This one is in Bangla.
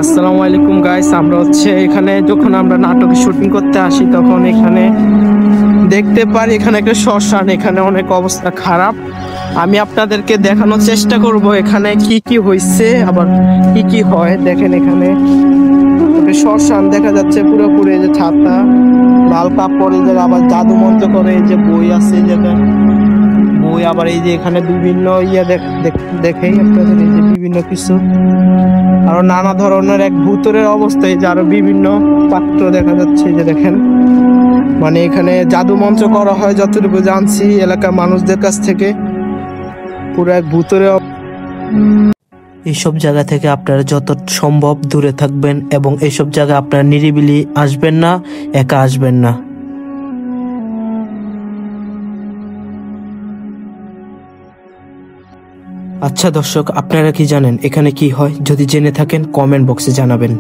আসসালামু আলাইকুম গাইস, আমরা এখানে যখন আমরা নাটকে শুটিং করতে আসি তখন এখানে দেখতে পারি এখানে একটা শ্মশান। এখানে অনেক অবস্থা খারাপ। আমি আপনাদেরকে দেখানোর চেষ্টা করব এখানে কি কি হয়েছে, আবার কি কি হয়। দেখেন এখানে একটা শ্মশান দেখা যাচ্ছে পুরোপুরি, যে ছাতা লাল কাপড়, এই জায়গায় আবার জাদু মন্ত্র করে, এই যে বই আছে, এই জায়গায় বই, আবার এই যে এখানে বিভিন্ন দেখেই আপনাদের এই যে বিভিন্ন কিছু আরো নানা ধরনের এক ভূতের অবস্থায়, যে আরো বিভিন্ন পাত্র দেখা যাচ্ছে, যে দেখেন মানে এখানে জাদু মন্ত্র করা হয় যতটুকু জানছি এলাকার মানুষদের কাছ থেকে। পুরো এক ভূতের এইসব জায়গা থেকে আপনারা যত সম্ভব দূরে থাকবেন, এবং এইসব জায়গায় আপনারা নিরিবিলি আসবেন না, একা আসবেন না। আচ্ছা দর্শক, আপনারা কি জানেন এখানে কি হয়? যদি জেনে থাকেন কমেন্ট বক্সে জানাবেন।